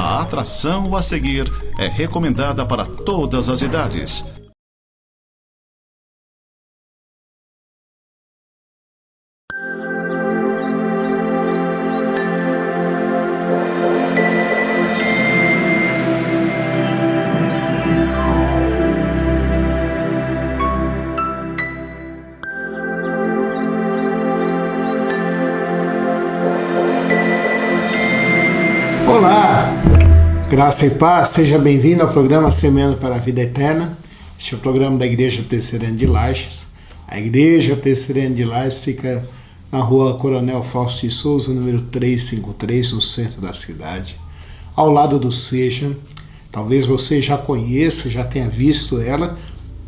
A atração a seguir é recomendada para todas as idades. Olá, graça e paz, seja bem-vindo ao programa Semeando para a Vida Eterna. Este é o programa da Igreja Presbiteriana de Lages. A Igreja Presbiteriana de Lages fica na rua Coronel Fausto de Souza, número 353, no centro da cidade, ao lado do Seja. Talvez você já conheça, já tenha visto ela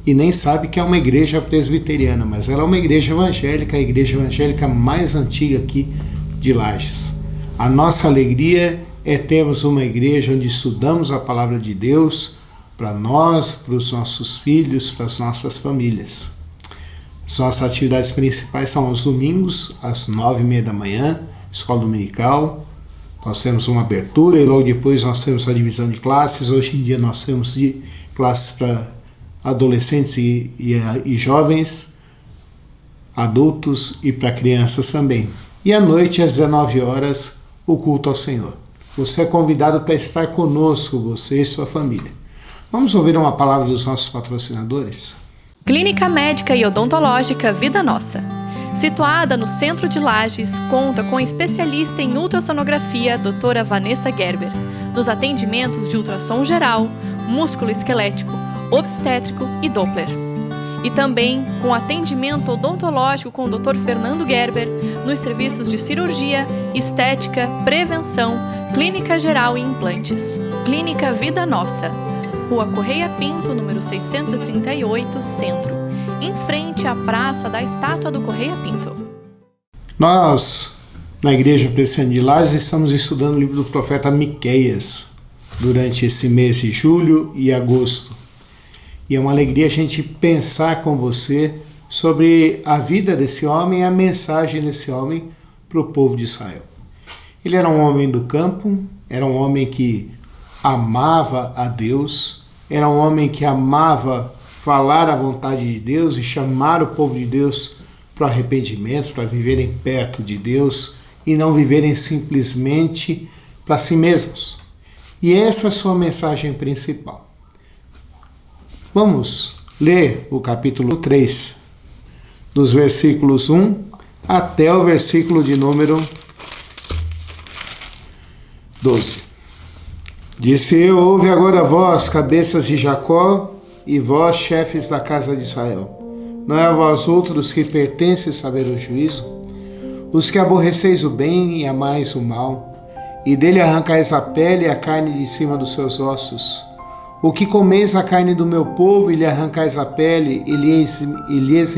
e nem sabe que é uma igreja presbiteriana, mas ela é uma igreja evangélica, a igreja evangélica mais antiga aqui de Lages. A nossa alegria é termos uma igreja onde estudamos a palavra de Deus para nós, para os nossos filhos, para as nossas famílias. As nossas atividades principais são aos domingos, às 9h30 da manhã, escola dominical. Nós temos uma abertura e logo depois nós temos a divisão de classes. Hoje em dia nós temos classes para adolescentes e jovens, adultos e para crianças também. E à noite, às 19 horas, o culto ao Senhor. Você é convidado para estar conosco, você e sua família. Vamos ouvir uma palavra dos nossos patrocinadores? Clínica Médica e Odontológica Vida Nossa. Situada no centro de Lages, conta com especialista em ultrassonografia, doutora Vanessa Gerber, nos atendimentos de ultrassom geral, músculo esquelético, obstétrico e Doppler. E também com atendimento odontológico com o Dr. Fernando Gerber, nos serviços de cirurgia, estética, prevenção, clínica geral e implantes. Clínica Vida Nossa, Rua Correia Pinto, número 638, Centro, em frente à Praça da Estátua do Correia Pinto. Nós, na Igreja Presbiteriana de Lages, estamos estudando o livro do profeta Miqueias durante esse mês de julho e agosto. E é uma alegria a gente pensar com você sobre a vida desse homem e a mensagem desse homem para o povo de Israel. Ele era um homem do campo, era um homem que amava a Deus, era um homem que amava falar a vontade de Deus e chamar o povo de Deus para o arrependimento, para viverem perto de Deus e não viverem simplesmente para si mesmos. E essa é a sua mensagem principal. Vamos ler o capítulo 3, dos versículos 1 até o versículo de número 12. Disse eu: ouve agora vós, cabeças de Jacó, e vós, chefes da casa de Israel. Não é a vós outros que pertence saber o juízo? Os que aborreceis o bem e amais o mal, e dele arrancais a pele e a carne de cima dos seus ossos. O que comeis a carne do meu povo e lhe arrancais a pele e lhes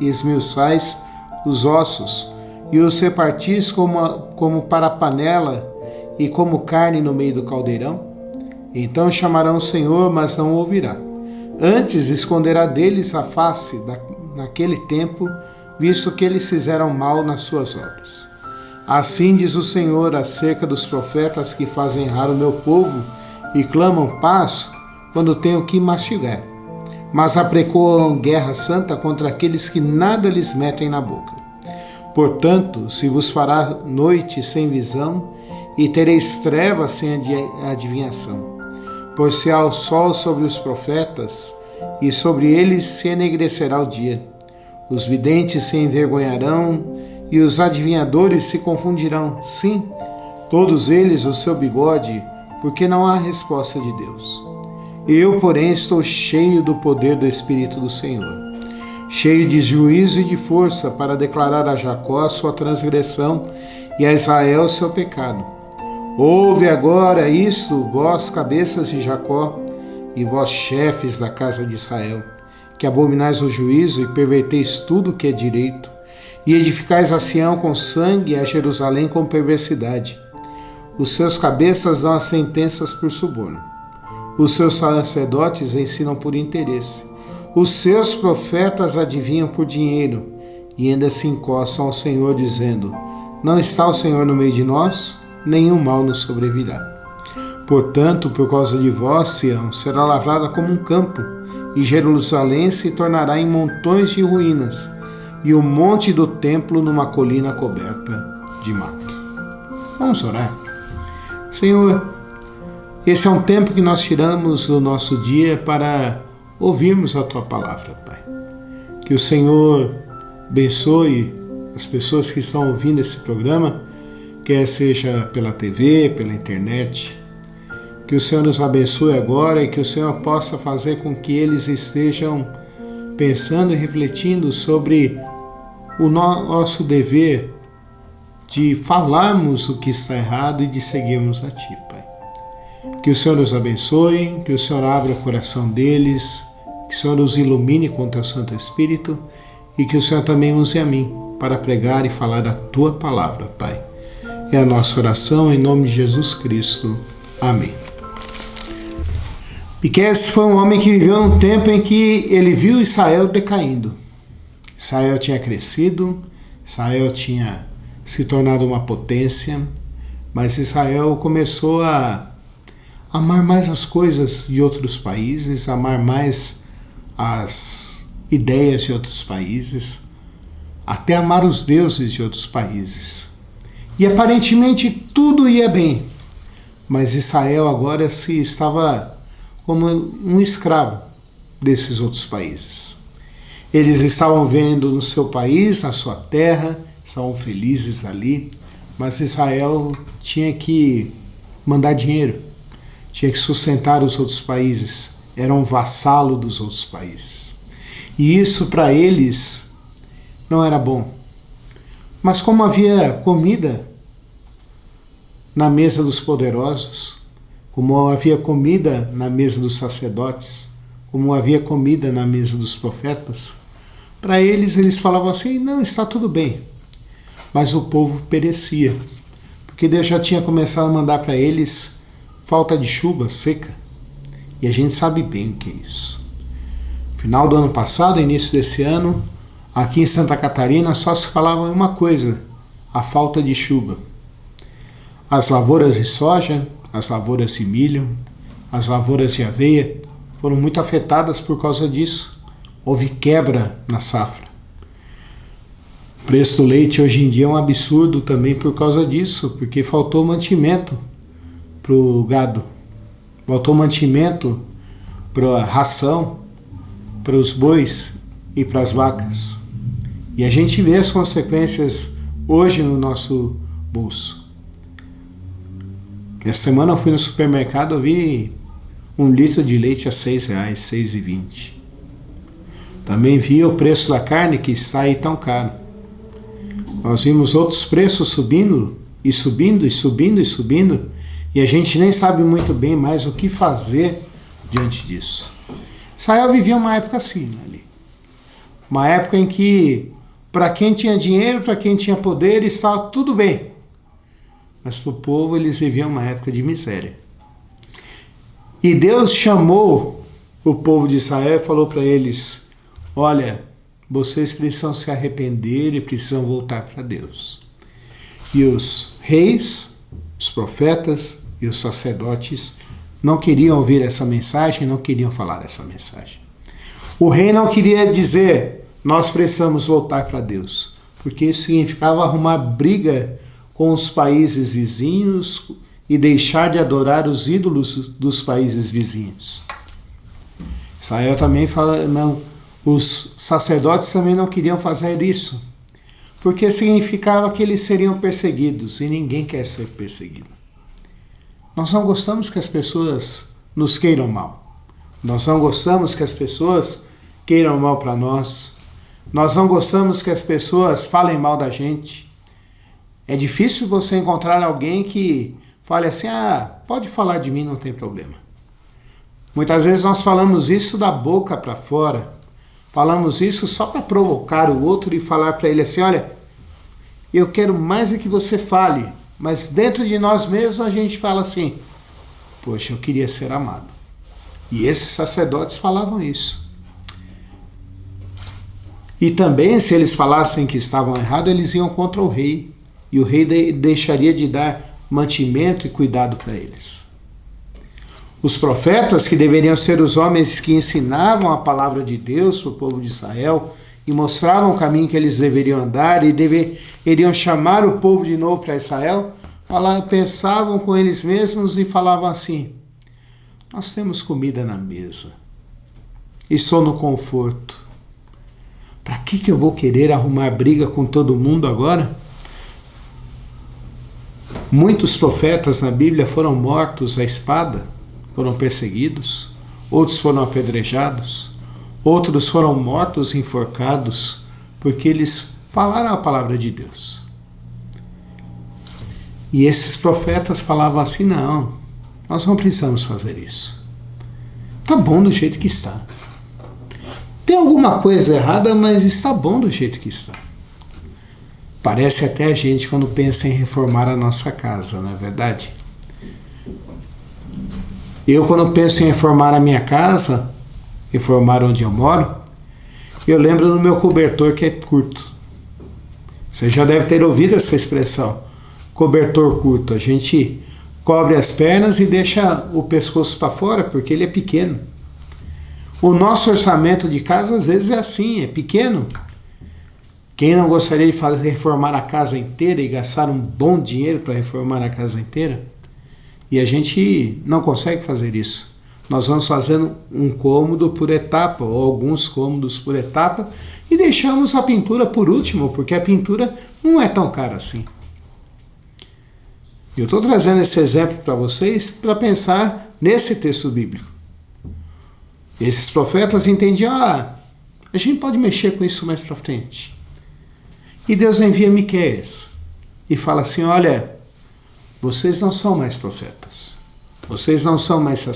esmiuçais os ossos, e os repartis como para a panela e como carne no meio do caldeirão? Então chamarão o Senhor, mas não o ouvirá. Antes esconderá deles a face naquele tempo, visto que eles fizeram mal nas suas obras. Assim diz o Senhor acerca dos profetas que fazem errar o meu povo e clamam paz quando tenho que mastigar, mas apregoam guerra santa contra aqueles que nada lhes metem na boca. Portanto, se vos fará noite sem visão, e tereis trevas sem adivinhação. Pôr-se-á o sol sobre os profetas, e sobre eles se enegrecerá o dia. Os videntes se envergonharão, e os adivinhadores se confundirão. Sim, todos eles o seu bigode, porque não há resposta de Deus. Eu, porém, estou cheio do poder do Espírito do Senhor, cheio de juízo e de força para declarar a Jacó a sua transgressão e a Israel o seu pecado. Ouve agora isto, vós, cabeças de Jacó, e vós, chefes da casa de Israel, que abominais o juízo e perverteis tudo o que é direito, e edificais a Sião com sangue e a Jerusalém com perversidade. Os seus cabeças dão as sentenças por suborno. Os seus sacerdotes ensinam por interesse. Os seus profetas adivinham por dinheiro e ainda se encostam ao Senhor, dizendo: não está o Senhor no meio de nós? Nenhum mal nos sobrevirá. Portanto, por causa de vós, Sião será lavrada como um campo, e Jerusalém se tornará em montões de ruínas, e o monte do templo numa colina coberta de mato. Vamos orar. Senhor, esse é um tempo que nós tiramos do nosso dia para ouvirmos a Tua palavra, Pai. Que o Senhor abençoe as pessoas que estão ouvindo esse programa, quer seja pela TV, pela internet. Que o Senhor nos abençoe agora e que o Senhor possa fazer com que eles estejam pensando e refletindo sobre o nosso dever de falarmos o que está errado e de seguirmos a Ti, Pai. Que o Senhor nos abençoe, que o Senhor abra o coração deles, que o Senhor os ilumine com o Teu Santo Espírito e que o Senhor também use a mim para pregar e falar a Tua palavra, Pai. É a nossa oração em nome de Jesus Cristo. Amém. Miqueias foi um homem que viveu num tempo em que ele viu Israel decaindo. Israel tinha crescido, Israel tinha se tornado uma potência, mas Israel começou a amar mais as coisas de outros países, amar mais as ideias de outros países, até amar os deuses de outros países. E aparentemente tudo ia bem, mas Israel agora se estava como um escravo desses outros países. Eles estavam vendo no seu país, na sua terra, estavam felizes ali, mas Israel tinha que mandar dinheiro, tinha que sustentar os outros países, era um vassalo dos outros países. E isso para eles não era bom. Mas como havia comida na mesa dos poderosos, como havia comida na mesa dos sacerdotes, como havia comida na mesa dos profetas, para eles falavam assim, não, está tudo bem. Mas o povo perecia, porque Deus já tinha começado a mandar para eles falta de chuva, seca. E a gente sabe bem o que é isso. Final do ano passado, início desse ano, aqui em Santa Catarina só se falava uma coisa, a falta de chuva. As lavouras de soja, as lavouras de milho, as lavouras de aveia foram muito afetadas por causa disso. Houve quebra na safra. O preço do leite hoje em dia é um absurdo também por causa disso, porque faltou mantimento para o gado, faltou mantimento para a ração, para os bois e para as vacas. E a gente vê as consequências hoje no nosso bolso. Essa semana eu fui no supermercado, eu vi 1 litro de leite a R$6, R$6,20. Também vi o preço da carne que está aí tão caro. Nós vimos outros preços subindo, e subindo, e subindo, e subindo, e a gente nem sabe muito bem mais o que fazer diante disso. Israel vivia uma época assim, ali. Uma época em que, para quem tinha dinheiro, para quem tinha poder, estava tudo bem. Mas para o povo eles viviam uma época de miséria. E Deus chamou o povo de Israel e falou para eles, olha, vocês precisam se arrepender e precisam voltar para Deus. E os reis, os profetas e os sacerdotes não queriam ouvir essa mensagem, não queriam falar essa mensagem. O rei não queria dizer, nós precisamos voltar para Deus, porque isso significava arrumar briga com os países vizinhos e deixar de adorar os ídolos dos países vizinhos. Israel também fala, não, os sacerdotes também não queriam fazer isso, porque significava que eles seriam perseguidos, e ninguém quer ser perseguido. Nós não gostamos que as pessoas nos queiram mal. Nós não gostamos que as pessoas queiram mal para nós. Nós não gostamos que as pessoas falem mal da gente. É difícil você encontrar alguém que fale assim, pode falar de mim, não tem problema. Muitas vezes nós falamos isso da boca para fora. Falamos isso só para provocar o outro e falar para ele assim, olha, eu quero mais é que você fale. Mas dentro de nós mesmos a gente fala assim, poxa, eu queria ser amado. E esses sacerdotes falavam isso. E também, se eles falassem que estavam errados, eles iam contra o rei. E o rei deixaria de dar mantimento e cuidado para eles. Os profetas, que deveriam ser os homens que ensinavam a palavra de Deus para o povo de Israel e mostravam o caminho que eles deveriam andar e deveriam chamar o povo de novo para Israel, pensavam com eles mesmos e falavam assim: nós temos comida na mesa, estou no conforto. Para que eu vou querer arrumar briga com todo mundo agora? Muitos profetas na Bíblia foram mortos à espada, foram perseguidos, outros foram apedrejados, outros foram mortos, enforcados, porque eles falaram a palavra de Deus. E esses profetas falavam assim: não, nós não precisamos fazer isso. Está bom do jeito que está. Tem alguma coisa errada, mas está bom do jeito que está. Parece até a gente quando pensa em reformar a nossa casa, não é verdade? Eu, quando penso em reformar a minha casa, reformar onde eu moro, eu lembro do meu cobertor que é curto. Você já deve ter ouvido essa expressão, cobertor curto. A gente cobre as pernas e deixa o pescoço para fora porque ele é pequeno. O nosso orçamento de casa às vezes é assim, é pequeno. Quem não gostaria de reformar a casa inteira e gastar um bom dinheiro para reformar a casa inteira? E a gente não consegue fazer isso. Nós vamos fazendo um cômodo por etapa, ou alguns cômodos por etapa, e deixamos a pintura por último, porque a pintura não é tão cara assim. Eu estou trazendo esse exemplo para vocês para pensar nesse texto bíblico. Esses profetas entendiam: a gente pode mexer com isso mais para frente. E Deus envia Miqueias e fala assim: olha, vocês não são mais profetas, vocês não são mais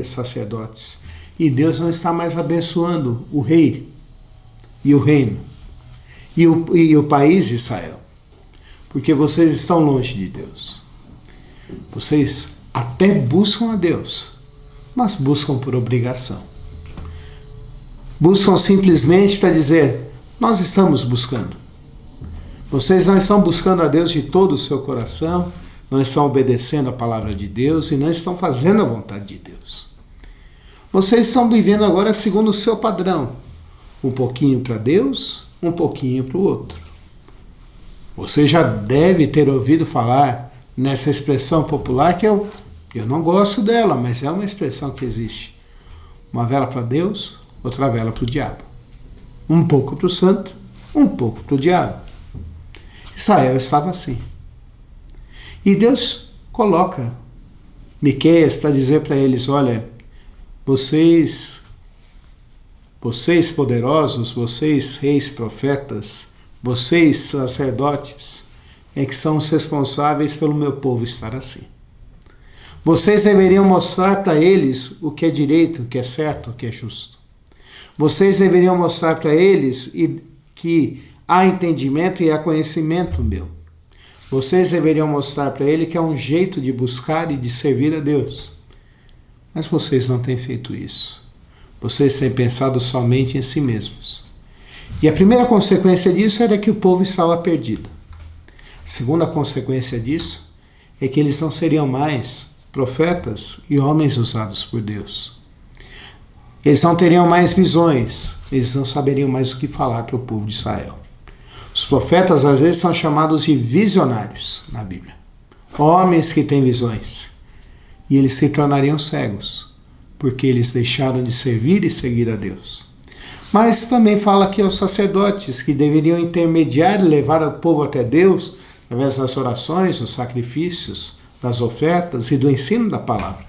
sacerdotes, e Deus não está mais abençoando o rei e o reino e o país de Israel, porque vocês estão longe de Deus. Vocês até buscam a Deus, mas buscam por obrigação. Buscam simplesmente para dizer: nós estamos buscando. Vocês não estão buscando a Deus de todo o seu coração, não estão obedecendo a palavra de Deus e não estão fazendo a vontade de Deus. Vocês estão vivendo agora segundo o seu padrão. Um pouquinho para Deus, um pouquinho para o outro. Você já deve ter ouvido falar nessa expressão popular que eu não gosto dela, mas é uma expressão que existe. Uma vela para Deus, outra vela para o diabo. Um pouco para o santo, um pouco para o diabo. Israel estava assim. E Deus coloca Miqueias para dizer para eles: olha, vocês poderosos, vocês reis profetas, vocês sacerdotes, é que são os responsáveis pelo meu povo estar assim. Vocês deveriam mostrar para eles o que é direito, o que é certo, o que é justo. Vocês deveriam mostrar para eles que há entendimento e há conhecimento meu. Vocês deveriam mostrar para ele que é um jeito de buscar e de servir a Deus. Mas vocês não têm feito isso. Vocês têm pensado somente em si mesmos. E a primeira consequência disso era que o povo estava perdido. A segunda consequência disso é que eles não seriam mais profetas e homens usados por Deus. Eles não teriam mais visões, eles não saberiam mais o que falar para o povo de Israel. Os profetas às vezes são chamados de visionários na Bíblia. Homens que têm visões. E eles se tornariam cegos, porque eles deixaram de servir e seguir a Deus. Mas também fala que aos sacerdotes que deveriam intermediar e levar o povo até Deus, através das orações, dos sacrifícios, das ofertas e do ensino da palavra.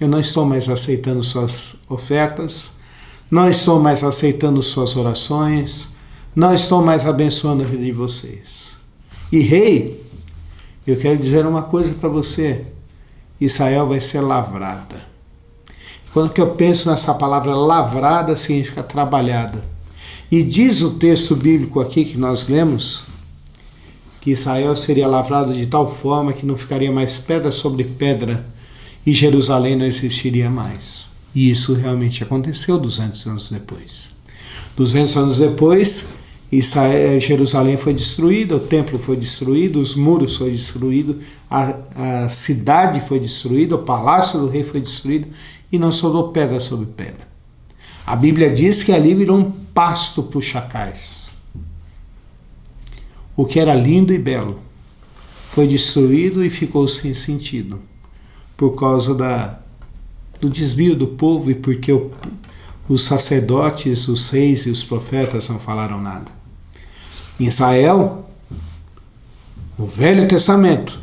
Eu não estou mais aceitando suas ofertas, não estou mais aceitando suas orações, não estou mais abençoando a vida de vocês. E rei, eu quero dizer uma coisa para você: Israel vai ser lavrada. Quando que eu penso nessa palavra lavrada, significa trabalhada. E diz o texto bíblico aqui que nós lemos, que Israel seria lavrado de tal forma que não ficaria mais pedra sobre pedra e Jerusalém não existiria mais. E isso realmente aconteceu 200 anos depois. 200 anos depois, Jerusalém foi destruída, o templo foi destruído, os muros foram destruídos, a cidade foi destruída, o palácio do rei foi destruído e não sobrou pedra sobre pedra. A Bíblia diz que ali virou um pasto para os chacais. O que era lindo e belo foi destruído e ficou sem sentido por causa do desvio do povo e porque os sacerdotes, os reis e os profetas não falaram nada. Em Israel, no Velho Testamento,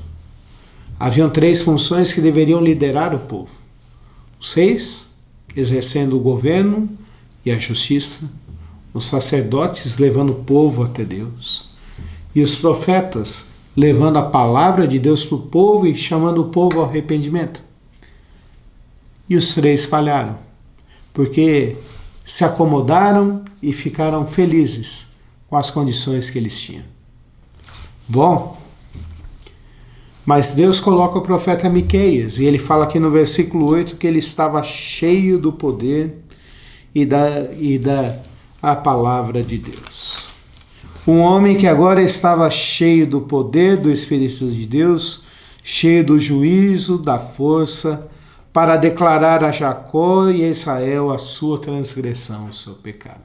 haviam 3 funções que deveriam liderar o povo. Os reis, exercendo o governo e a justiça, os sacerdotes levando o povo até Deus, e os profetas levando a palavra de Deus para o povo e chamando o povo ao arrependimento. E os 3 falharam, porque se acomodaram e ficaram felizes com as condições que eles tinham. Bom, mas Deus coloca o profeta Miqueias, e ele fala aqui no versículo 8 que ele estava cheio do poder e da a palavra de Deus. Um homem que agora estava cheio do poder do Espírito de Deus, cheio do juízo, da força, para declarar a Jacó e a Israel a sua transgressão, o seu pecado.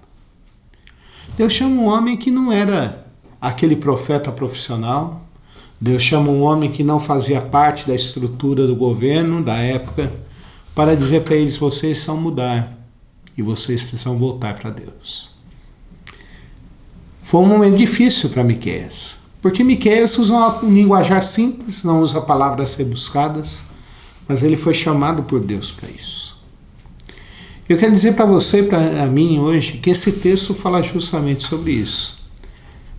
Deus chama um homem que não era aquele profeta profissional. Deus chama um homem que não fazia parte da estrutura do governo da época para dizer para eles: vocês precisam mudar e vocês precisam voltar para Deus. Foi um momento difícil para Miqueias, porque Miqueias usa um linguajar simples, não usa palavras rebuscadas, mas ele foi chamado por Deus para isso. Eu quero dizer para você e para mim hoje que esse texto fala justamente sobre isso.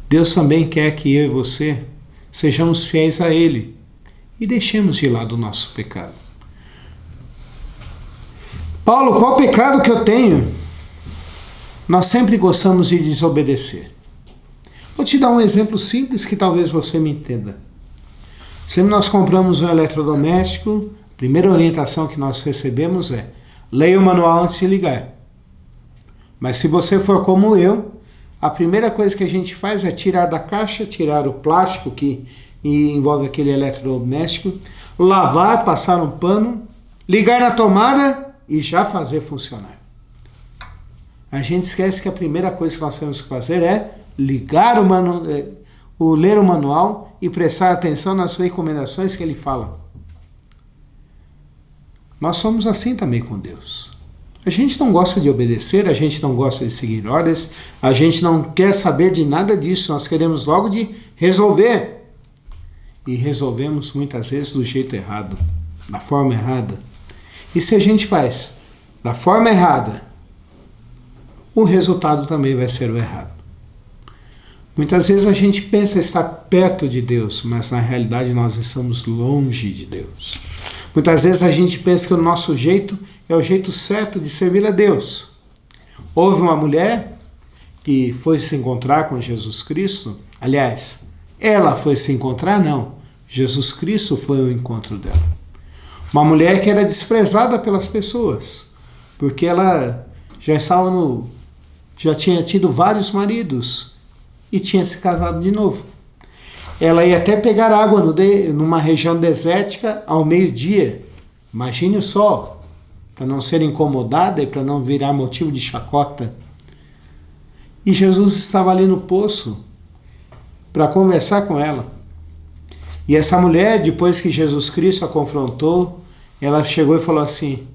Deus também quer que eu e você sejamos fiéis a Ele e deixemos de lado o nosso pecado. Paulo, qual pecado que eu tenho? Nós sempre gostamos de desobedecer. Vou te dar um exemplo simples que talvez você me entenda. Sempre nós compramos um eletrodoméstico, a primeira orientação que nós recebemos é: leia o manual antes de ligar. Mas se você for como eu, a primeira coisa que a gente faz é tirar da caixa, tirar o plástico que envolve aquele eletrodoméstico, lavar, passar um pano, ligar na tomada e já fazer funcionar. A gente esquece que a primeira coisa que nós temos que fazer é ligar ler o manual e prestar atenção nas recomendações que ele fala. Nós somos assim também com Deus. A gente não gosta de obedecer, a gente não gosta de seguir ordens, a gente não quer saber de nada disso, nós queremos logo de resolver. E resolvemos muitas vezes do jeito errado, da forma errada. E se a gente faz da forma errada, o resultado também vai ser o errado. Muitas vezes a gente pensa estar perto de Deus, mas na realidade nós estamos longe de Deus. Muitas vezes a gente pensa que o nosso jeito é o jeito certo de servir a Deus. Houve uma mulher que foi se encontrar com Jesus Cristo. Aliás, ela foi se encontrar? Não. Jesus Cristo foi ao encontro dela. Uma mulher que era desprezada pelas pessoas, porque ela já tinha tido vários maridos e tinha se casado de novo. Ela ia até pegar água numa região desértica ao meio-dia. Imagine o sol, para não ser incomodada e para não virar motivo de chacota. E Jesus estava ali no poço para conversar com ela. E essa mulher, depois que Jesus Cristo a confrontou, ela chegou e falou assim: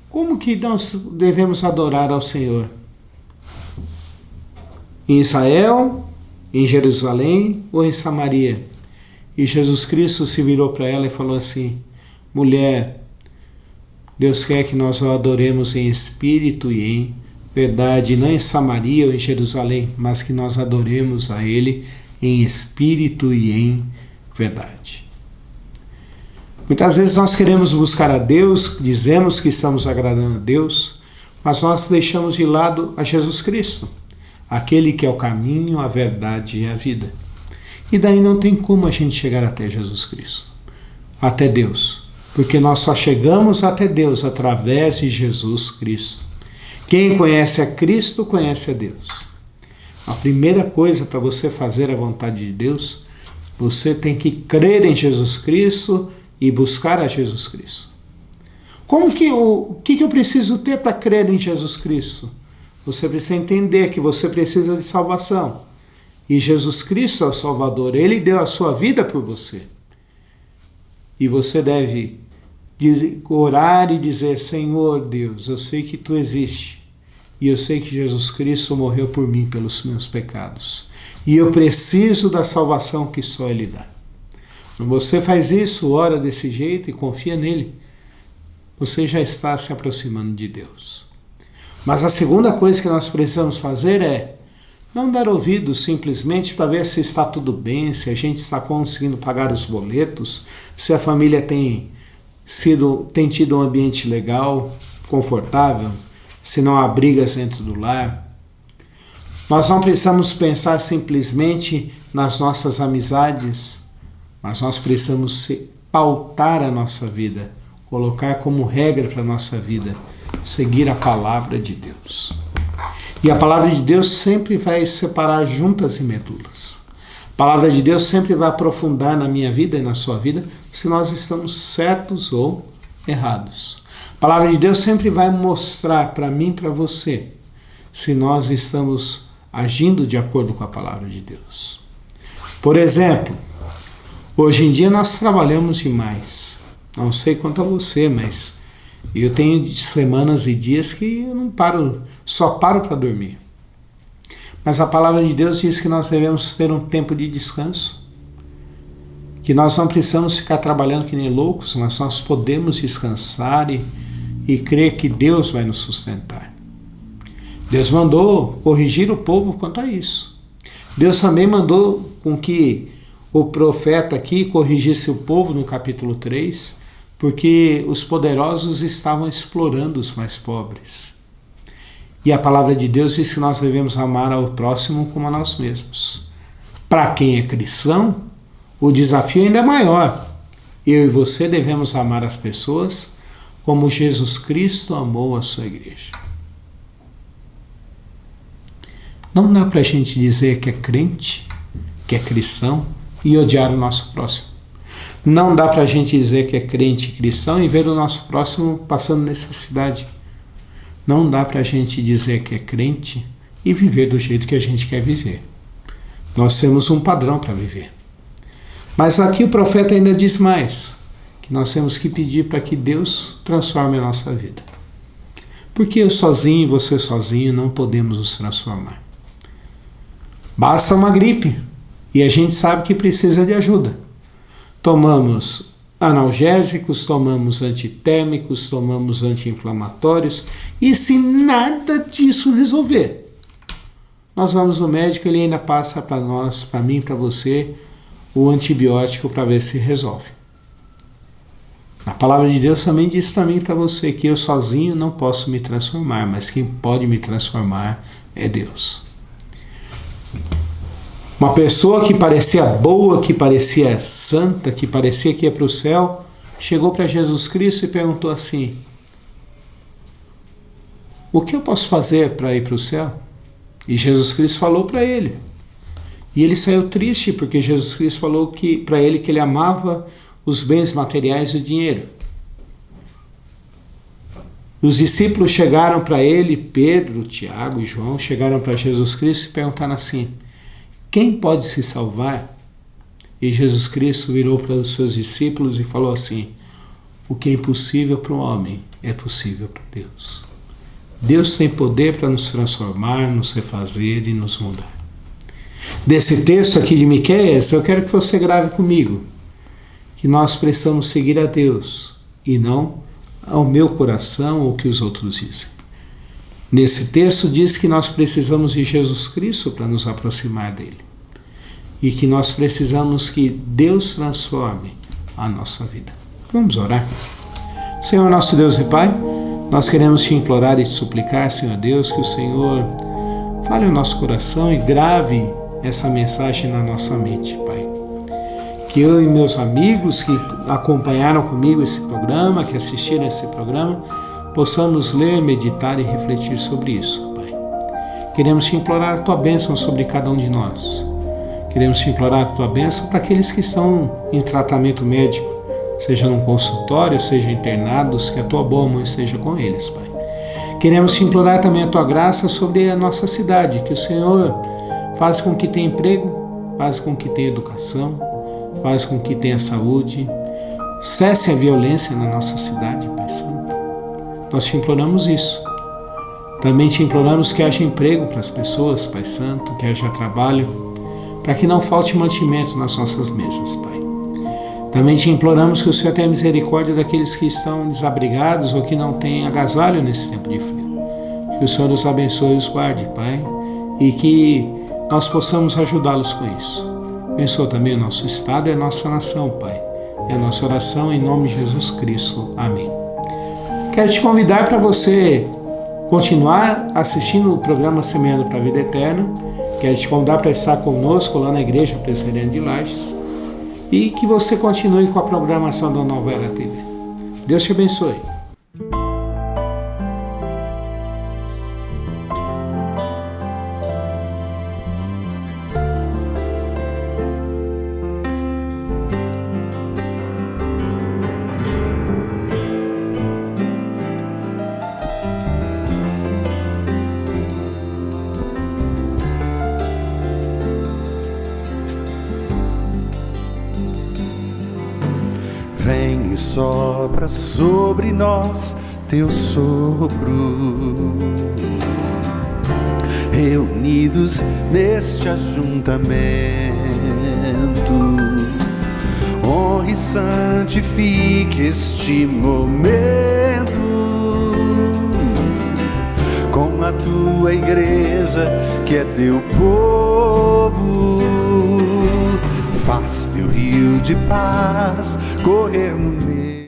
como que nós devemos adorar ao Senhor? Em Israel, em Jerusalém ou em Samaria? E Jesus Cristo se virou para ela e falou assim: mulher, Deus quer que nós o adoremos em espírito e em verdade, não em Samaria ou em Jerusalém, mas que nós adoremos a Ele em espírito e em verdade. Muitas vezes nós queremos buscar a Deus, dizemos que estamos agradando a Deus, mas nós deixamos de lado a Jesus Cristo, aquele que é o caminho, a verdade e a vida. E daí não tem como a gente chegar até Jesus Cristo, até Deus, porque nós só chegamos até Deus através de Jesus Cristo. Quem conhece a Cristo, conhece a Deus. A primeira coisa para você fazer a vontade de Deus, você tem que crer em Jesus Cristo e buscar a Jesus Cristo. O que eu preciso ter para crer em Jesus Cristo? Você precisa entender que você precisa de salvação. E Jesus Cristo é o Salvador. Ele deu a sua vida por você. E você deve orar e dizer: Senhor Deus, eu sei que Tu existe. E eu sei que Jesus Cristo morreu por mim pelos meus pecados. E eu preciso da salvação que só Ele dá. Quando você faz isso, ora desse jeito e confia nele, você já está se aproximando de Deus. Mas a segunda coisa que nós precisamos fazer é não dar ouvido simplesmente para ver se está tudo bem, se a gente está conseguindo pagar os boletos, se a família tem tido um ambiente legal, confortável, se não há brigas dentro do lar. Nós não precisamos pensar simplesmente nas nossas amizades, mas nós precisamos pautar a nossa vida, colocar como regra para a nossa vida, seguir a palavra de Deus. E a palavra de Deus sempre vai separar juntas e medulas. A palavra de Deus sempre vai aprofundar na minha vida e na sua vida se nós estamos certos ou errados. A palavra de Deus sempre vai mostrar para mim e para você se nós estamos agindo de acordo com a palavra de Deus. Por exemplo, hoje em dia nós trabalhamos demais. Não sei quanto a você, mas eu tenho semanas e dias que eu não paro, só paro para dormir. Mas a palavra de Deus diz que nós devemos ter um tempo de descanso, que nós não precisamos ficar trabalhando que nem loucos, mas nós podemos descansar e crer que Deus vai nos sustentar. Deus mandou corrigir o povo quanto a isso. Deus também mandou com que o profeta aqui corrigisse o povo no capítulo 3, porque os poderosos estavam explorando os mais pobres. E a palavra de Deus diz que nós devemos amar ao próximo como a nós mesmos. Para quem é cristão, o desafio ainda é maior. Eu e você devemos amar as pessoas como Jesus Cristo amou a sua igreja. Não dá para a gente dizer que é crente, que é cristão e odiar o nosso próximo. Não dá para a gente dizer que é crente e cristão e ver o nosso próximo passando necessidade. Não dá para a gente dizer que é crente e viver do jeito que a gente quer viver. Nós temos um padrão para viver. Mas aqui o profeta ainda diz mais, que nós temos que pedir para que Deus transforme a nossa vida. Porque eu sozinho e você sozinho não podemos nos transformar. Basta uma gripe e a gente sabe que precisa de ajuda. Tomamos analgésicos, tomamos antitérmicos, tomamos anti-inflamatórios e se nada disso resolver, nós vamos no médico e ele ainda passa para nós, para mim, para você, o antibiótico para ver se resolve. A palavra de Deus também diz para mim e para você que eu sozinho não posso me transformar, mas quem pode me transformar é Deus. Uma pessoa que parecia boa, que parecia santa, que parecia que ia para o céu, chegou para Jesus Cristo e perguntou assim: o que eu posso fazer para ir para o céu? E Jesus Cristo falou para ele. E ele saiu triste porque Jesus Cristo falou para ele que ele amava os bens materiais e o dinheiro. Os discípulos chegaram para ele, Pedro, Tiago e João, chegaram para Jesus Cristo e perguntaram assim: quem pode se salvar? E Jesus Cristo virou para os seus discípulos e falou assim: o que é impossível para o homem é possível para Deus. Deus tem poder para nos transformar, nos refazer e nos mudar. Desse texto aqui de Miqueias, eu quero que você grave comigo que nós precisamos seguir a Deus e não ao meu coração ou o que os outros dizem. Nesse texto diz que nós precisamos de Jesus Cristo para nos aproximar dele. E que nós precisamos que Deus transforme a nossa vida. Vamos orar. Senhor nosso Deus e Pai, nós queremos te implorar e te suplicar, Senhor Deus, que o Senhor fale ao nosso coração e grave essa mensagem na nossa mente, Pai. Que eu e meus amigos que acompanharam comigo esse programa, que assistiram esse programa, possamos ler, meditar e refletir sobre isso, Pai. Queremos te implorar a tua bênção sobre cada um de nós. Queremos te implorar a tua bênção para aqueles que estão em tratamento médico, seja num consultório, seja internados, que a tua boa mão esteja com eles, Pai. Queremos te implorar também a tua graça sobre a nossa cidade, que o Senhor faz com que tenha emprego, faz com que tenha educação, faz com que tenha saúde, cesse a violência na nossa cidade, Pai Santo. Nós te imploramos isso. Também te imploramos que haja emprego para as pessoas, Pai Santo, que haja trabalho, para que não falte mantimento nas nossas mesas, Pai. Também te imploramos que o Senhor tenha misericórdia daqueles que estão desabrigados ou que não têm agasalho nesse tempo de frio. Que o Senhor os abençoe e os guarde, Pai, e que nós possamos ajudá-los com isso. Abençoa também o nosso estado e a nossa nação, Pai. É a nossa oração em nome de Jesus Cristo. Amém. Quero te convidar para você continuar assistindo o programa Semeando para a Vida Eterna. Quero te convidar para estar conosco lá na Igreja Presbiteriana de Lages e que você continue com a programação da Nova Era TV. Deus te abençoe. Vem e sopra sobre nós teu sopro, reunidos neste ajuntamento. Honre e santifique este momento com a tua igreja que é teu povo. Faz teu rio de paz correr no meio